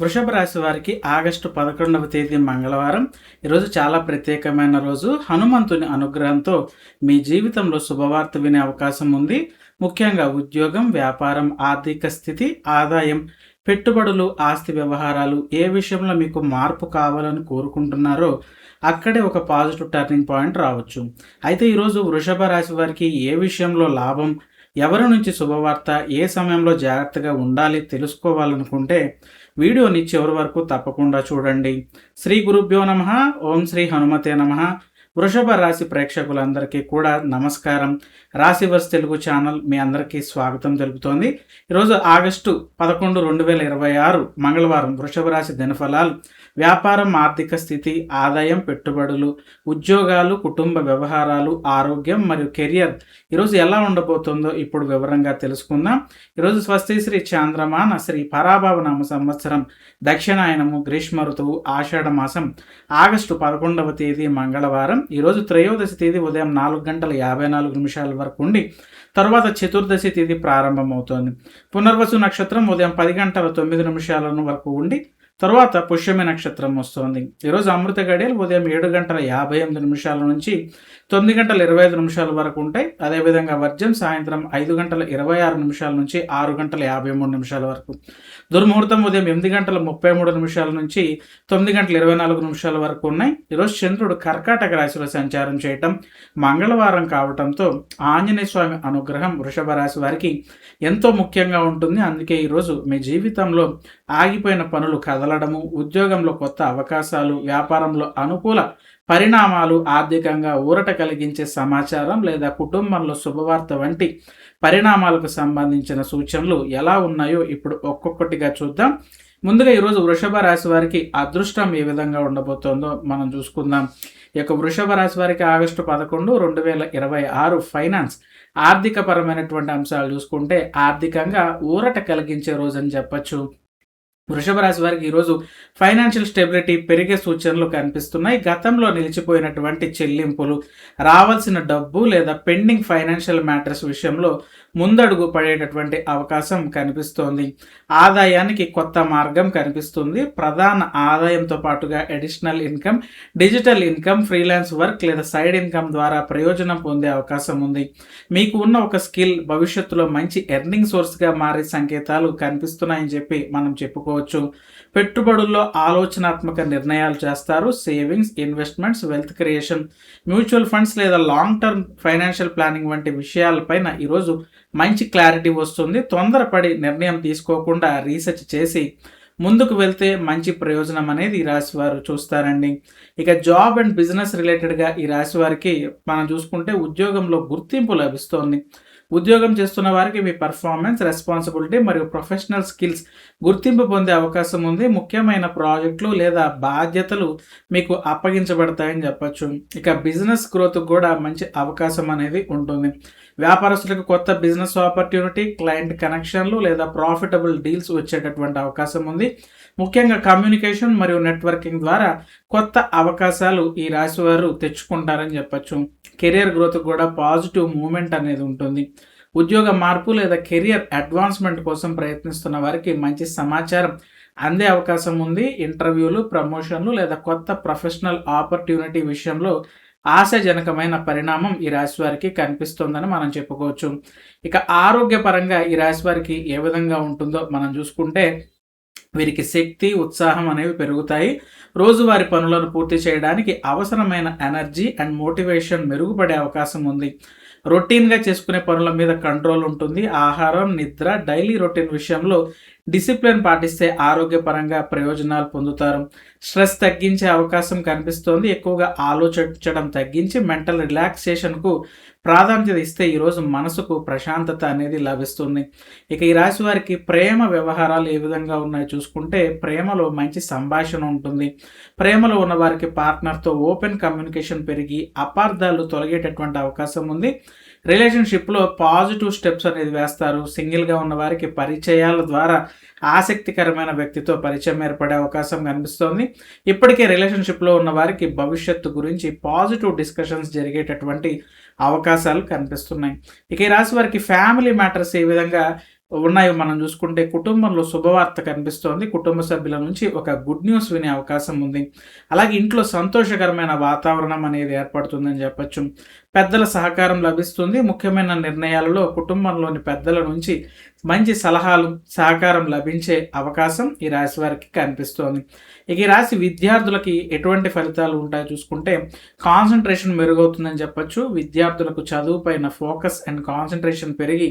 వృషభ రాశి వారికి ఆగస్టు 11వ తేదీ మంగళవారం. ఈరోజు చాలా ప్రత్యేకమైన రోజు. హనుమంతుని అనుగ్రహంతో మీ జీవితంలో శుభవార్త వినే అవకాశం ఉంది. ముఖ్యంగా ఉద్యోగం, వ్యాపారం, ఆర్థిక స్థితి, ఆదాయం, పెట్టుబడులు, ఆస్తి వ్యవహారాలు ఏ విషయంలో మీకు మార్పు కావాలని కోరుకుంటున్నారో అక్కడే ఒక పాజిటివ్ టర్నింగ్ పాయింట్ రావచ్చు. అయితే ఈరోజు వృషభ రాశి వారికి ఏ విషయంలో లాభం, ఎవరి నుంచి శుభవార్త, ఏ సమయంలో జాగ్రత్తగా ఉండాలి తెలుసుకోవాలనుకుంటే వీడియోని చివరి వరకు తప్పకుండా చూడండి. శ్రీ గురుభ్యో నమః. ఓం శ్రీ హనుమతే నమః. వృషభ రాశి ప్రేక్షకులందరికీ కూడా నమస్కారం. రాశివర్స్ తెలుగు ఛానల్ మీ అందరికీ స్వాగతం తెలుపుతోంది. ఈరోజు ఆగస్టు 11, 2026 మంగళవారం వృషభ రాశి దినఫలాలు. వ్యాపారం, ఆర్థిక స్థితి, ఆదాయం, పెట్టుబడులు, ఉద్యోగాలు, కుటుంబ వ్యవహారాలు, ఆరోగ్యం మరియు కెరియర్ ఈరోజు ఎలా ఉండబోతుందో ఇప్పుడు వివరంగా తెలుసుకుందాం. ఈరోజు స్వస్తి శ్రీ చాంద్రమాన శ్రీ పరాభవ నామ సంవత్సరం, దక్షిణాయనము, గ్రీష్మ ఋతువు, ఆషాఢ మాసం, ఆగస్టు 11వ తేదీ మంగళవారం. ఈరోజు త్రయోదశి తేదీ ఉదయం 4:54 వరకు ఉండి తరువాత చతుర్దశి తేదీ ప్రారంభమవుతోంది. పునర్వసు నక్షత్రం ఉదయం 10:09 వరకు ఉండి తరువాత పుష్యమి నక్షత్రం వస్తుంది. ఈరోజు అమృత గడియలు ఉదయం 7:58 నుంచి 9:25 వరకు ఉంటాయి. అదేవిధంగా వర్జం సాయంత్రం 5:26 నుంచి 6:53 వరకు. దుర్ముహూర్తం ఉదయం 8:33 నుంచి 9:24 వరకు ఉన్నాయి. ఈరోజు చంద్రుడు కర్కాటక రాశిలో సంచారం చేయటం, మంగళవారం కావటంతో ఆంజనేయ స్వామి అనుగ్రహం వృషభ రాశి వారికి ఎంతో ముఖ్యంగా ఉంటుంది. అందుకే ఈరోజు మీ జీవితంలో ఆగిపోయిన పనులు కదలడము, ఉద్యోగంలో కొత్త అవకాశాలు, వ్యాపారంలో అనుకూల పరిణామాలు, ఆర్థికంగా ఊరట కలిగించే సమాచారం లేదా కుటుంబంలో శుభవార్త వంటి పరిణామాలకు సంబంధించిన సూచనలు ఎలా ఉన్నాయో ఇప్పుడు ఒక్కొక్కటిగా చూద్దాం. ముందుగా ఈరోజు వృషభ రాశి వారికి అదృష్టం ఏ విధంగా ఉండబోతోందో మనం చూసుకుందాం. ఈ యొక్క వృషభ రాశి వారికి ఆగస్టు 11, 2026 ఫైనాన్స్, ఆర్థిక పరమైనటువంటి అంశాలు చూసుకుంటే ఆర్థికంగా ఊరట కలిగించే రోజు అని చెప్పచ్చు. వృషభ రాశి వారికి ఈరోజు ఫైనాన్షియల్ స్టెబిలిటీ పెరిగే సూచనలు కనిపిస్తున్నాయి. గతంలో నిలిచిపోయినటువంటి చెల్లింపులు, రావాల్సిన డబ్బు లేదా పెండింగ్ ఫైనాన్షియల్ మ్యాటర్స్ విషయంలో ముందడుగు పడేటటువంటి అవకాశం కనిపిస్తోంది. ఆదాయానికి కొత్త మార్గం కనిపిస్తుంది. ప్రధాన ఆదాయంతో పాటుగా additional income, digital income, freelance work లేదా సైడ్ ఇన్కమ్ ద్వారా ప్రయోజనం పొందే అవకాశం ఉంది. మీకు ఉన్న ఒక స్కిల్ భవిష్యత్తులో మంచి ఎర్నింగ్ సోర్స్గా మారే సంకేతాలు కనిపిస్తున్నాయని చెప్పి మనం చెప్పుకోవచ్చు. పెట్టుబడుల్లో ఆలోచనాత్మక నిర్ణయాలు చేస్తారు. Savings, investments, wealth creation, mutual funds లేదా లాంగ్ టర్మ్ ఫైనాన్షియల్ ప్లానింగ్ వంటి విషయాలపైన ఈరోజు మంచి క్లారిటీ వస్తుంది. తొందరపడి నిర్ణయం తీసుకోకుండా రీసెర్చ్ చేసి ముందుకు వెళ్తే మంచి ప్రయోజనం అనేది ఈ రాశి వారు చూస్తారండి. ఇక జాబ్ అండ్ బిజినెస్ రిలేటెడ్గా ఈ రాశి వారికి మనం చూసుకుంటే ఉద్యోగంలో గుర్తింపు లభిస్తోంది. ఉద్యోగం చేస్తున్న వారికి మీ పర్ఫార్మెన్స్, రెస్పాన్సిబిలిటీ మరియు ప్రొఫెషనల్ స్కిల్స్ గుర్తింపు పొందే అవకాశం ఉంది. ముఖ్యమైన ప్రాజెక్టులు లేదా బాధ్యతలు మీకు అప్పగించబడతాయని చెప్పచ్చు. ఇక బిజినెస్ గ్రోత్ కూడా మంచి అవకాశం అనేది ఉంటుంది. వ్యాపారస్తులకు కొత్త బిజినెస్ ఆపర్చునిటీ, క్లయింట్ కనెక్షన్లు లేదా ప్రాఫిటబుల్ డీల్స్ వచ్చేటటువంటి అవకాశం ఉంది. ముఖ్యంగా కమ్యూనికేషన్ మరియు నెట్వర్కింగ్ ద్వారా కొత్త అవకాశాలు ఈ రాశి వారు తెచ్చుకుంటారని చెప్పచ్చు. కెరియర్ గ్రోత్ కూడా పాజిటివ్ మూమెంట్ అనేది ఉంటుంది. ఉద్యోగ మార్పు లేదా కెరియర్ అడ్వాన్స్మెంట్ కోసం ప్రయత్నిస్తున్న వారికి మంచి సమాచారం అందే అవకాశం ఉంది. ఇంటర్వ్యూలు, ప్రమోషన్లు లేదా కొత్త ప్రొఫెషనల్ ఆపర్చునిటీ విషయంలో ఆశాజనకమైన పరిణామం ఈ రాశి వారికి కనిపిస్తుందని మనం చెప్పుకోవచ్చు. ఇక ఆరోగ్యపరంగా ఈ రాశి వారికి ఏ విధంగా ఉంటుందో మనం చూసుకుంటే వీరికి శక్తి, ఉత్సాహం అనేవి పెరుగుతాయి. రోజువారి పనులను పూర్తి చేయడానికి అవసరమైన ఎనర్జీ అండ్ మోటివేషన్ మెరుగుపడే అవకాశం ఉంది. రొటీన్గా చేసుకునే పనుల మీద కంట్రోల్ ఉంటుంది. ఆహారం, నిద్ర, డైలీ రొటీన్ విషయంలో డిసిప్లిన్ పాటిస్తే ఆరోగ్యపరంగా ప్రయోజనాలు పొందుతారు. స్ట్రెస్ తగ్గించే అవకాశం కనిపిస్తోంది. ఎక్కువగా ఆలోచించడం తగ్గించి మెంటల్ రిలాక్సేషన్కు ప్రాధాన్యత ఇస్తే ఈరోజు మనసుకు ప్రశాంతత అనేది లభిస్తుంది. ఇక ఈ రాశి వారికి ప్రేమ వ్యవహారాలు ఏ విధంగా ఉన్నాయో చూసుకుంటే ప్రేమలో మంచి సంభాషణ ఉంటుంది. ప్రేమలో ఉన్న వారికి పార్ట్నర్తో ఓపెన్ కమ్యూనికేషన్ పెరిగి అపార్థాలు తొలగేటటువంటి అవకాశం ఉంది. రిలేషన్షిప్లో పాజిటివ్ స్టెప్స్ అనేది వేస్తారు. సింగిల్గా ఉన్న వారికి పరిచయాల ద్వారా ఆసక్తికరమైన వ్యక్తితో పరిచయం ఏర్పడే అవకాశం కనిపిస్తోంది. ఇప్పటికే రిలేషన్షిప్లో ఉన్న వారికి భవిష్యత్తు గురించి పాజిటివ్ డిస్కషన్స్ జరిగేటటువంటి అవకాశాలు కనిపిస్తున్నాయి. ఇక ఈ రాశి వారికి ఫ్యామిలీ మ్యాటర్స్ ఏ విధంగా ఉన్నాయో మనం చూసుకుంటే కుటుంబంలో శుభవార్త కనిపిస్తోంది. కుటుంబ సభ్యుల నుంచి ఒక గుడ్ న్యూస్ వినే అవకాశం ఉంది. అలాగే ఇంట్లో సంతోషకరమైన వాతావరణం అనేది ఏర్పడుతుందని చెప్పొచ్చు. పెద్దల సహకారం లభిస్తుంది. ముఖ్యమైన నిర్ణయాలలో కుటుంబంలోని పెద్దల నుంచి మంచి సలహాలు, సహకారం లభించే అవకాశం ఈ రాశి వారికి కనిపిస్తోంది. ఇక ఈ రాశి విద్యార్థులకి ఎటువంటి ఫలితాలు ఉంటాయో చూసుకుంటే కాన్సంట్రేషన్ మెరుగవుతుందని చెప్పొచ్చు. విద్యార్థులకు చదువు పైన ఫోకస్ అండ్ కాన్సంట్రేషన్ పెరిగి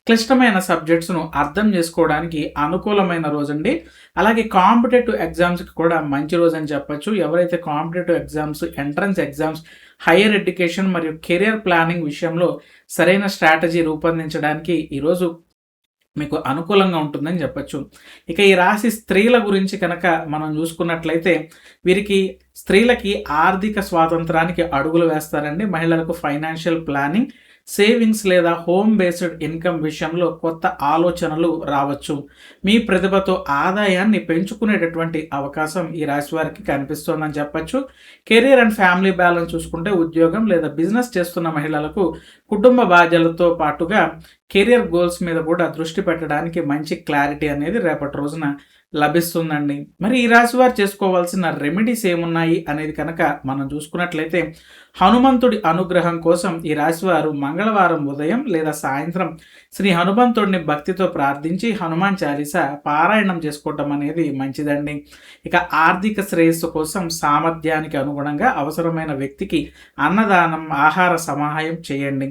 క్లిష్టమైన సబ్జెక్ట్స్ను అర్థం చేసుకోవడానికి అనుకూలమైన రోజండి. అలాగే కాంపిటేటివ్ ఎగ్జామ్స్కి కూడా మంచి రోజు అని చెప్పొచ్చు. ఎవరైతే competitive exams, entrance exams, higher education మరియు కెరియర్ ప్లానింగ్ విషయంలో సరైన స్ట్రాటజీ రూపొందించడానికి ఈరోజు మీకు అనుకూలంగా ఉంటుందని చెప్పొచ్చు. ఇక ఈ రాశి స్త్రీల గురించి కనుక మనం చూసుకున్నట్లయితే వీరికి స్త్రీలకి ఆర్థిక స్వాతంత్రానికి అడుగులు వేస్తారండి. మహిళలకు ఫైనాన్షియల్ ప్లానింగ్, సేవింగ్స్ లేదా హోమ్ బేస్డ్ ఇన్కమ్ విషయంలో కొత్త ఆలోచనలు రావచ్చు. మీ ప్రతిభతో ఆదాయాన్ని పెంచుకునేటటువంటి అవకాశం ఈ రాశి వారికి కనిపిస్తోందని చెప్పొచ్చు. కెరీర్ అండ్ ఫ్యామిలీ బ్యాలెన్స్ చూసుకుంటే ఉద్యోగం లేదా బిజినెస్ చేస్తున్న మహిళలకు కుటుంబ బాధ్యతలతో పాటుగా కెరియర్ గోల్స్ మీద కూడా దృష్టి పెట్టడానికి మంచి క్లారిటీ అనేది రేపటి రోజున లభిస్తుందండి. మరి ఈ రాశి వారు చేసుకోవాల్సిన రెమెడీస్ ఏమున్నాయి అనేది కనుక మనం చూసుకున్నట్లయితే హనుమంతుడి అనుగ్రహం కోసం ఈ రాశి వారు మంగళవారం ఉదయం లేదా సాయంత్రం శ్రీ హనుమంతుడిని భక్తితో ప్రార్థించి హనుమాన్ చాలీస పారాయణం చేసుకోవటం అనేది మంచిదండి. ఇక ఆర్థిక శ్రేయస్సు కోసం సామర్థ్యానికి అనుగుణంగా అవసరమైన వ్యక్తికి అన్నదానం, ఆహార సహాయం చేయండి.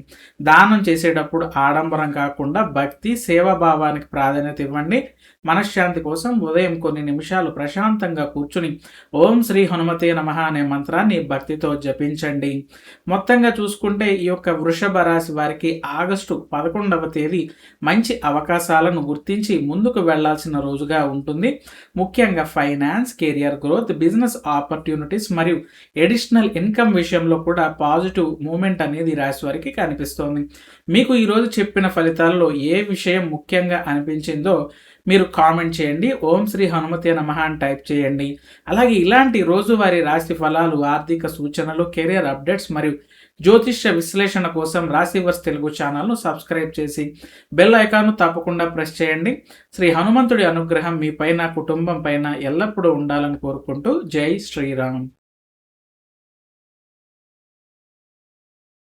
దానం చేసేటప్పుడు ఆడంబరం కాకుండా భక్తి, సేవాభావానికి ప్రాధాన్యత ఇవ్వండి. మనశ్శాంతి కోసం ఉదయం కొన్ని నిమిషాలు ప్రశాంతంగా కూర్చుని ఓం శ్రీ హనుమతే నమః అనే మంత్రాన్ని భక్తితో జపించండి. మొత్తంగా చూసుకుంటే ఈ యొక్క వృషభ రాశి వారికి ఆగస్టు 11వ తేదీ మంచి అవకాశాలను గుర్తించి ముందుకు వెళ్లాల్సిన రోజుగా ఉంటుంది. ముఖ్యంగా finance, career growth, business opportunities మరియు ఎడిషనల్ ఇన్కమ్ విషయంలో కూడా పాజిటివ్ మూమెంట్ అనేది రాశి వారికి కనిపిస్తోంది. మీకు ఈరోజు చెప్పిన ఫలితాల్లో ఏ విషయం ముఖ్యంగా అనిపించిందో మీరు కామెంట్ చేయండి. ఓం శ్రీ హనుమతే నమః అని టైప్ చేయండి. అలాగే ఇలాంటి రోజువారీ రాశి ఫలాలు, ఆర్థిక సూచనలు, కెరియర్ అప్డేట్స్ మరియు జ్యోతిష్య విశ్లేషణ కోసం రాశివర్స్ తెలుగు ఛానల్ను సబ్స్క్రైబ్ చేసి బెల్ ఐకాన్ను తప్పకుండా ప్రెస్ చేయండి. శ్రీ హనుమంతుడి అనుగ్రహం మీ పైన, కుటుంబం పైన ఎల్లప్పుడూ ఉండాలని కోరుకుంటూ జై శ్రీరామ్.